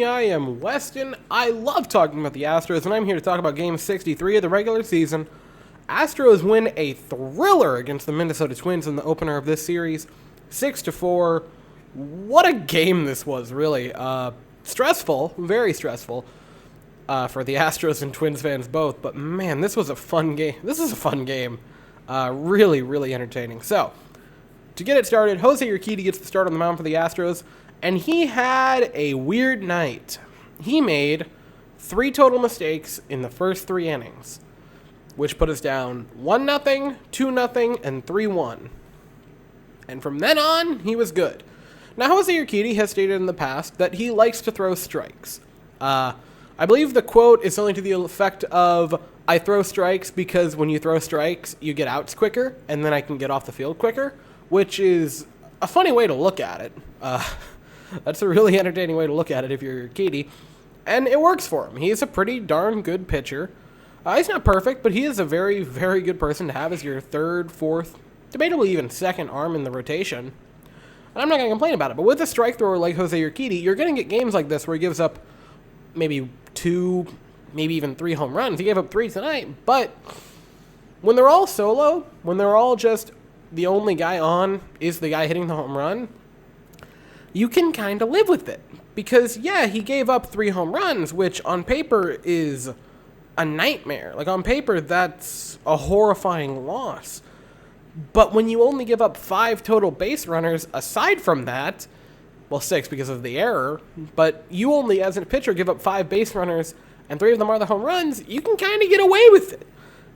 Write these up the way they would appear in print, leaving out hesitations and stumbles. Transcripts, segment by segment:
everybody. I am Weston. I love talking about the Astros, and I'm here to talk about Game 63 of the regular season. Astros win a thriller against the Minnesota Twins in the opener of this series, 6-4. What a game this was, really. Stressful, very stressful for the Astros and Twins fans both, but man, this was a fun game. This is a fun game. Really, really entertaining. So, to get it started, Jose Urquidy gets the start on the mound for the Astros, and he had a weird night. He made 3 total mistakes in the first 3 innings, which put us down 1-0, 2-0, and 3-1. And from then on, he was good. Now, Jose Urquidy has stated in the past that he likes to throw strikes. I believe the quote is something to the effect of, I throw strikes because when you throw strikes, you get outs quicker, and then I can get off the field quicker, which is a funny way to look at it. That's a really entertaining way to look at it if you're Urquidy, and it works for him. He's a pretty darn good pitcher. He's not perfect, but he is a very, very good person to have as your third, fourth, debatably even second arm in the rotation. And I'm not going to complain about it, but with a strike thrower like Jose Urquidy, you're going to get games like this where he gives up maybe 2, maybe even 3 home runs. He gave up 3 tonight, but when they're all solo, when they're all just the only guy on is the guy hitting the home run, you can kind of live with it. Because, yeah, he gave up 3 home runs, which on paper is a nightmare. Like, on paper, that's a horrifying loss. But when you only give up 5 total base runners, aside from that, well, 6 because of the error, but you only, as a pitcher, give up 5 base runners, and 3 of them are the home runs, you can kind of get away with it.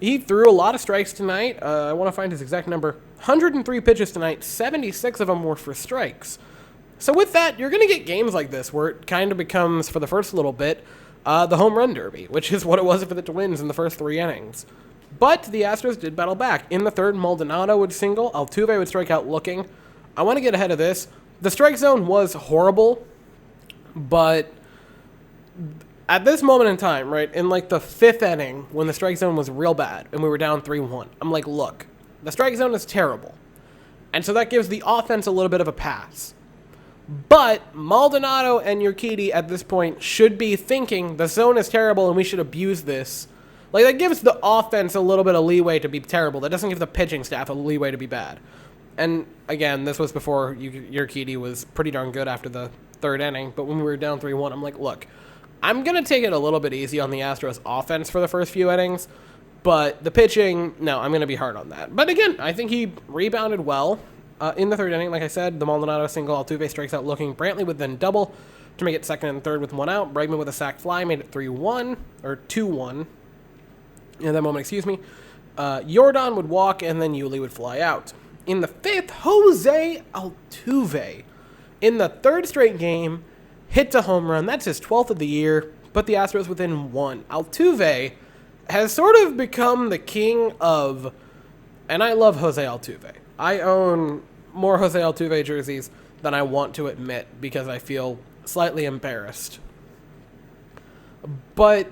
He threw a lot of strikes tonight. I want to find his exact number. 103 pitches tonight, 76 of them were for strikes. So with that, you're going to get games like this where it kind of becomes, for the first little bit, the home run derby, which is what it was for the Twins in the first 3 innings. But the Astros did battle back. In the third, Maldonado would single. Altuve would strike out looking. I want to get ahead of this. The strike zone was horrible, but at this moment in time, right, in like the 5th inning, when the strike zone was real bad and we were down 3-1, I'm like, look, the strike zone is terrible. And so that gives the offense a little bit of a pass. But Maldonado and Urquidy at this point should be thinking the zone is terrible and we should abuse this. Like, that gives the offense a little bit of leeway to be terrible. That doesn't give the pitching staff a leeway to be bad. And, again, this was before Urquidy was pretty darn good after the 3rd inning. But when we were down 3-1, I'm like, look, I'm going to take it a little bit easy on the Astros offense for the first few innings. But the pitching, no, I'm going to be hard on that. But, again, I think he rebounded well. In the 3rd inning, like I said, the Maldonado single, Altuve strikes out looking. Brantley would then double to make it 2nd and 3rd with 1 out. Bregman with a sac fly made it 3-1, or 2-1. In that moment, excuse me. Jordan would walk, and then Yuli would fly out. In the 5th, Jose Altuve, in the 3rd straight game, hits a home run. That's his 12th of the year, but the Astros within 1. Altuve has sort of become the king of, and I love Jose Altuve. I own more Jose Altuve jerseys than I want to admit because I feel slightly embarrassed. But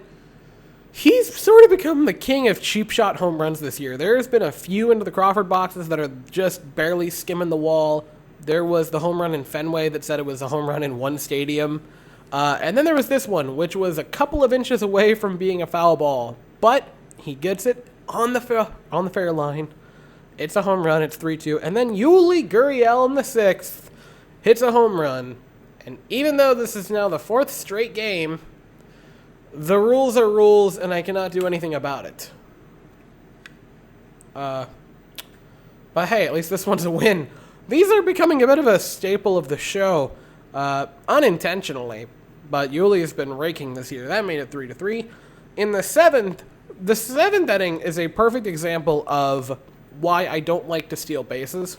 he's sort of become the king of cheap shot home runs this year. There's been a few into the Crawford boxes that are just barely skimming the wall. There was the home run in Fenway that said it was a home run in one stadium. And then there was this one, which was a couple of inches away from being a foul ball. But he gets it on the fair line. It's a home run. It's 3-2. And then Yuli Gurriel in the 6th hits a home run. And even though this is now the 4th straight game, the rules are rules, and I cannot do anything about it. But hey, at least this one's a win. These are becoming a bit of a staple of the show, unintentionally. But Yuli has been raking this year. That made it 3-3. In the 7th inning is a perfect example of why I don't like to steal bases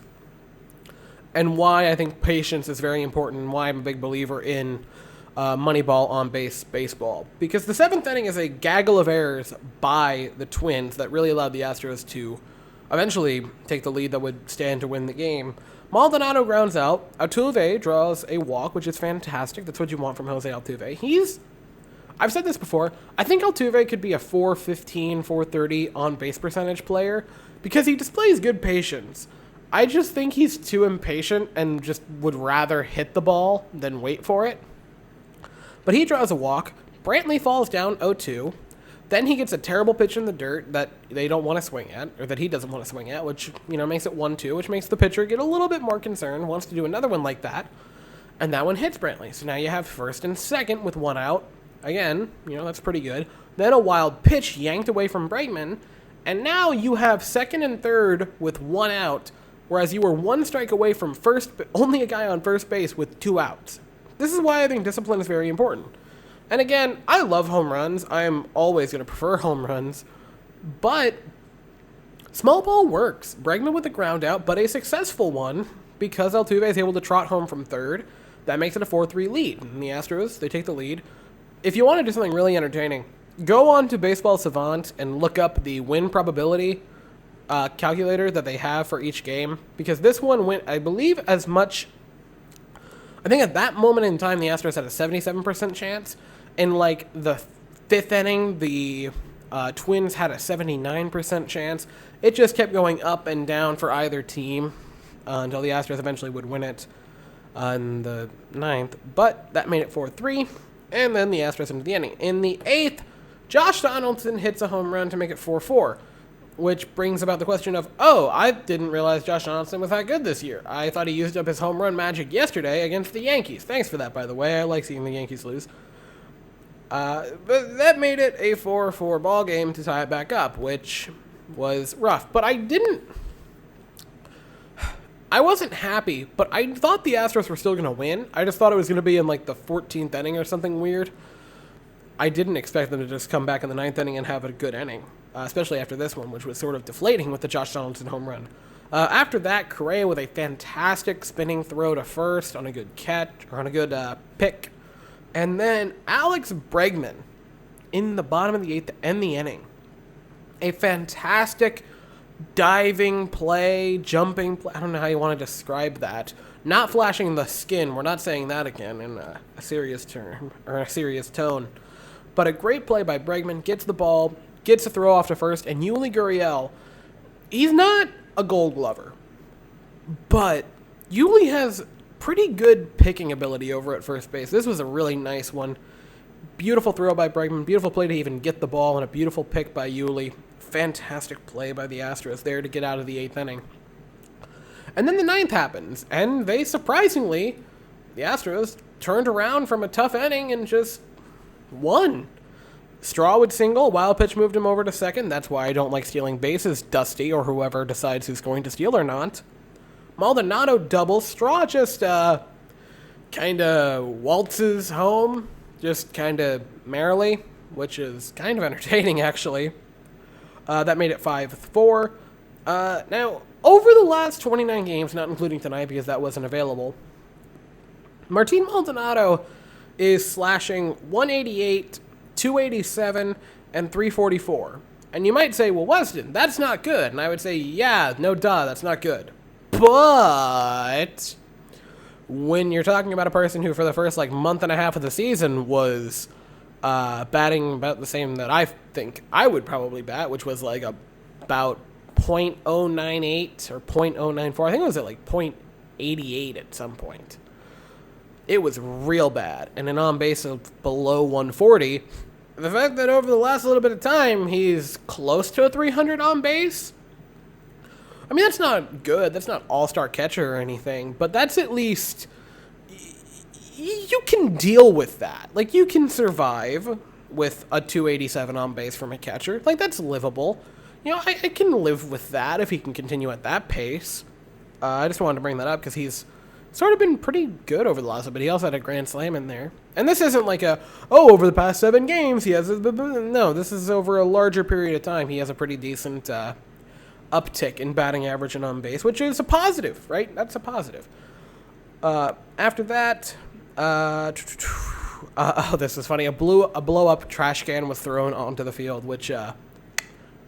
and why I think patience is very important and why I'm a big believer in Moneyball on base baseball. Because the 7th inning is a gaggle of errors by the Twins that really allowed the Astros to eventually take the lead that would stand to win the game. Maldonado grounds out. Altuve draws a walk, which is fantastic. That's what you want from Jose Altuve. I've said this before, I think Altuve could be a 415, 430 on base percentage player because he displays good patience. I just think he's too impatient and just would rather hit the ball than wait for it. But he draws a walk. Brantley falls down 0-2. Then he gets a terrible pitch in the dirt that they don't want to swing at, or that he doesn't want to swing at, which, makes it 1-2, which makes the pitcher get a little bit more concerned, wants to do another one like that. And that one hits Brantley. So now you have first and second with one out. Again, that's pretty good. Then a wild pitch yanked away from Bregman. And now you have second and third with one out, whereas you were one strike away from only a guy on first base with 2 outs. This is why I think discipline is very important. And again, I love home runs. I'm always going to prefer home runs. But small ball works. Bregman with a ground out, but a successful one because Altuve is able to trot home from third. That makes it a 4-3 lead. And the Astros, they take the lead. If you want to do something really entertaining, go on to Baseball Savant and look up the win probability calculator that they have for each game. Because this one went, I believe, I think at that moment in time, the Astros had a 77% chance. In the 5th inning, the Twins had a 79% chance. It just kept going up and down for either team until the Astros eventually would win it on the 9th. But that made it 4-3, and then the Astros into the inning. In the 8th, Josh Donaldson hits a home run to make it 4-4, which brings about the question of, I didn't realize Josh Donaldson was that good this year. I thought he used up his home run magic yesterday against the Yankees. Thanks for that, by the way. I like seeing the Yankees lose. But that made it a 4-4 ball game to tie it back up, which was rough. But I wasn't happy, but I thought the Astros were still going to win. I just thought it was going to be in the 14th inning or something weird. I didn't expect them to just come back in the 9th inning and have a good inning, especially after this one, which was sort of deflating with the Josh Donaldson home run. After that, Correa with a fantastic spinning throw to first on a good catch, or on a good pick. And then Alex Bregman in the bottom of the 8th to end the inning. A fantastic diving play, jumping play. I don't know how you want to describe that. Not flashing the skin. We're not saying that again in a serious term or a serious tone. But a great play by Bregman. Gets the ball, gets a throw off to first, and Yuli Gurriel, he's not a Gold Glover, but Yuli has pretty good picking ability over at first base. This was a really nice one. Beautiful throw by Bregman. Beautiful play to even get the ball, and a beautiful pick by Yuli. Fantastic play by the Astros there to get out of the 8th inning. And then the 9th happens, and the Astros turned around from a tough inning and just won. Straw would single. Wild pitch moved him over to second. That's why I don't like stealing bases, Dusty, or whoever decides who's going to steal or not. Maldonado doubles. Straw just kind of waltzes home, just kind of merrily, which is kind of entertaining, actually. That made it 5-4. Now, over the last 29 games, not including tonight because that wasn't available, Martin Maldonado is slashing 188, 287, and 344. And you might say, well, Weston, that's not good. And I would say, yeah, no duh, that's not good. But when you're talking about a person who for the first month and a half of the season was batting about the same that I think I would probably bat, which was about .098 or .094. I think it was at .88 at some point. It was real bad. And an on base of below 140. The fact that over the last little bit of time he's close to a 300 on base, I mean, that's not good. That's not all-star catcher or anything, but that's at least, you can deal with that. You can survive with a 287 on base from a catcher. That's livable. I can live with that if he can continue at that pace. I just wanted to bring that up because he's sort of been pretty good over the last bit. He also had a grand slam in there. And this isn't over the past 7 games he has no, this is over a larger period of time. He has a pretty decent uptick in batting average and on base, which is a positive, right? That's a positive. After that, this is funny. A blow up trash can was thrown onto the field, which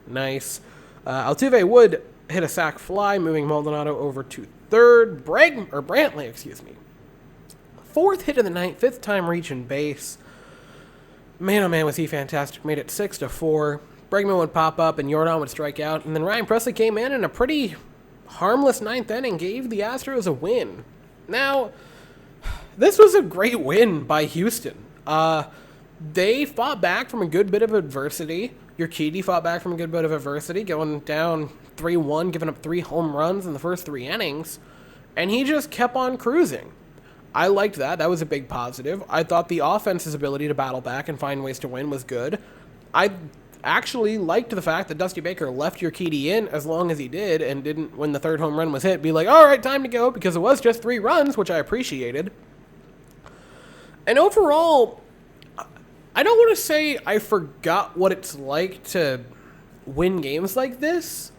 nice. Altuve would hit a sac fly, moving Maldonado over to third. Brantley, 4th hit of the night, 5th time reaching base. Man, oh man, was he fantastic. Made it 6-4. Bregman would pop up and Jordan would strike out. And then Ryan Pressly came in a pretty harmless 9th inning, gave the Astros a win. Now, this was a great win by Houston. They fought back from a good bit of adversity. Urquidy fought back from a good bit of adversity, going down 3-1, giving up 3 home runs in the first 3 innings, and he just kept on cruising. I liked that. That was a big positive. I thought the offense's ability to battle back and find ways to win was good. I actually liked the fact that Dusty Baker left Urquidy in as long as he did and didn't, when the 3rd home run was hit, be like, all right, time to go, because it was just 3 runs, which I appreciated. And overall, I don't want to say I forgot what it's like to win games like this,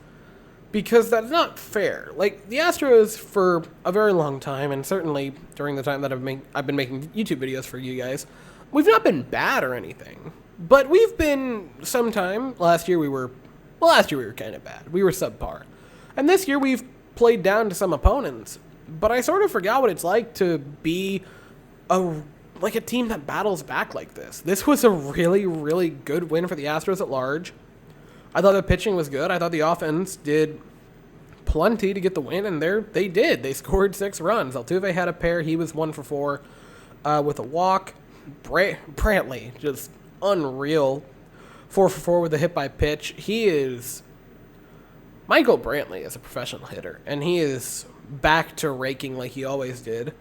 because that's not fair. Like, the Astros, for a very long time, and certainly during the time that I've been making YouTube videos for you guys, we've not been bad or anything. But we've been, sometime, last year we were kind of bad. We were subpar. And this year we've played down to some opponents. But I sort of forgot what it's like to be a team that battles back like this. This was a really, really good win for the Astros at large. I thought the pitching was good. I thought the offense did plenty to get the win, and they did. They scored 6 runs. Altuve had a pair. He was 1 for 4 with a walk. Brantley, just unreal. 4 for 4 with a hit by pitch. Michael Brantley is a professional hitter, and he is back to raking like he always did.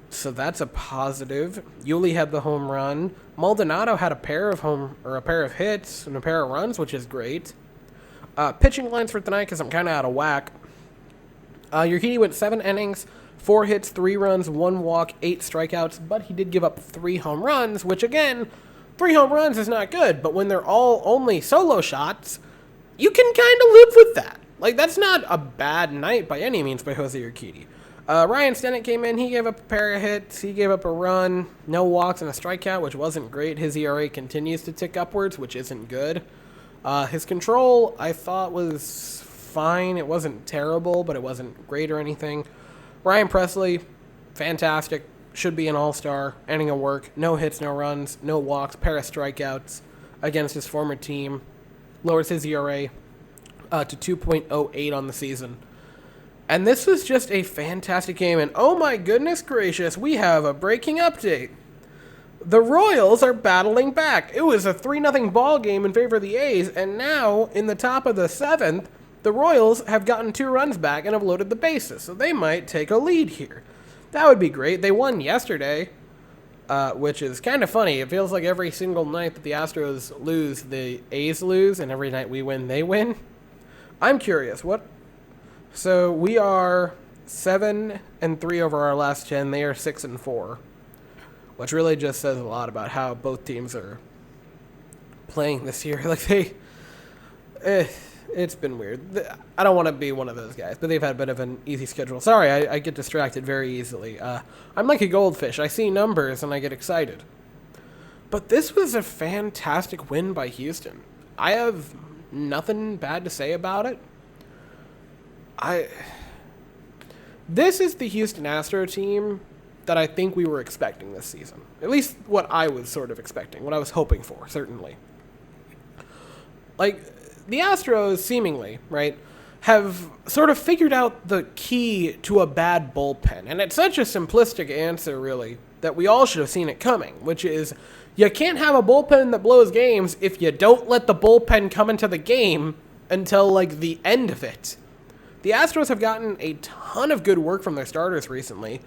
So that's a positive. Yuli had the home run. Maldonado had a pair of hits and a pair of runs, which is great. Pitching lines for tonight, because I'm kind of out of whack. Urquidy went 7 innings, 4 hits, 3 runs, 1 walk, 8 strikeouts, but he did give up 3 home runs, which again, 3 home runs is not good, but when they're all only solo shots, you can kind of live with that. Like, that's not a bad night by any means by Jose Urquidy. Ryan Stennett came in. He gave up a pair of hits. He gave up a run, no walks, and a strikeout, which wasn't great. His ERA continues to tick upwards, which isn't good. His control, I thought, was fine. It wasn't terrible, but it wasn't great or anything. Ryan Presley, fantastic. Should be an all-star. Ending of work. No hits, no runs, no walks, pair of strikeouts against his former team. Lowers his ERA to 2.08 on the season. And this was just a fantastic game, and oh my goodness gracious, we have a breaking update. The Royals are battling back. It was a 3-0 ball game in favor of the A's, and now, in the top of the 7th, the Royals have gotten 2 runs back and have loaded the bases, so they might take a lead here. That would be great. They won yesterday, which is kind of funny. It feels like every single night that the Astros lose, the A's lose, and every night we win, they win. I'm curious, So we are 7-3 over our last 10. They are 6-4, which really just says a lot about how both teams are playing this year. Like it's been weird. I don't want to be one of those guys, but they've had a bit of an easy schedule. Sorry, I get distracted very easily. I'm like a goldfish. I see numbers and I get excited. But this was a fantastic win by Houston. I have nothing bad to say about it. This is the Houston Astro team that I think we were expecting this season. At least what I was sort of expecting, what I was hoping for, certainly. Like, the Astros, seemingly, right, have sort of figured out the key to a bad bullpen. And it's such a simplistic answer, really, that we all should have seen it coming, which is you can't have a bullpen that blows games if you don't let the bullpen come into the game until, like, the end of it. The Astros have gotten a ton of good work from their starters recently,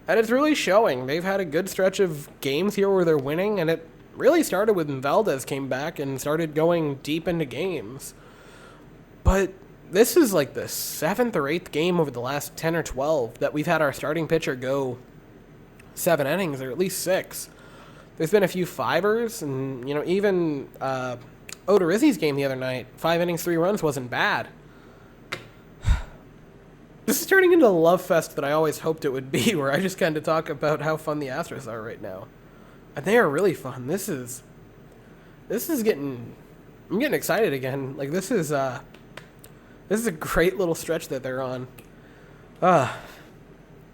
and it's really showing. They've had a good stretch of games here where they're winning, and it really started when Valdez came back and started going deep into games. But this is like the 7th or 8th game over the last 10 or 12 that we've had our starting pitcher go 7 innings, or at least 6. There's been a few fivers, and, even Odorizzi's game the other night, 5 innings, 3 runs wasn't bad. This is turning into a love fest that I always hoped it would be, where I just kind of talk about how fun the Astros are right now. And they are really fun. This is getting... I'm getting excited again. Like, this is a great little stretch that they're on. But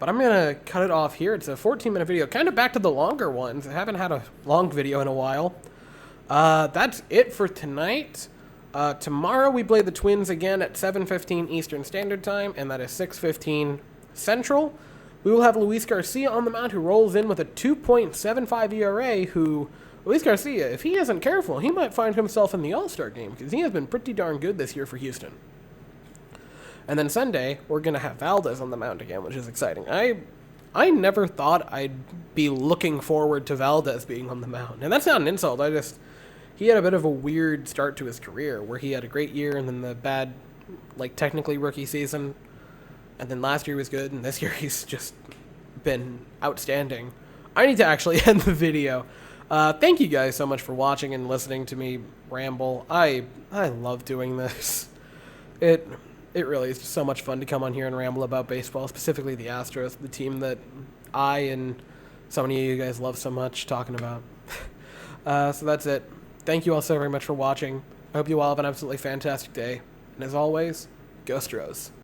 I'm going to cut it off here. It's a 14-minute video. Kind of back to the longer ones. I haven't had a long video in a while. That's it for tonight. Tomorrow we play the Twins again at 7:15 Eastern Standard Time, and that is 6:15 Central. We will have Luis Garcia on the mound, who rolls in with a 2.75 ERA, Luis Garcia, if he isn't careful, he might find himself in the All-Star game, because he has been pretty darn good this year for Houston. And then Sunday, we're going to have Valdez on the mound again, which is exciting. I never thought I'd be looking forward to Valdez being on the mound. And that's not an insult. He had a bit of a weird start to his career, where he had a great year and then the bad, technically rookie season. And then last year was good, and this year he's just been outstanding. I need to actually end the video. Thank you guys so much for watching and listening to me ramble. I love doing this. It really is just so much fun to come on here and ramble about baseball, specifically the Astros, the team that I and so many of you guys love so much talking about. So that's it. Thank you all so very much for watching. I hope you all have an absolutely fantastic day. And as always, go Astros.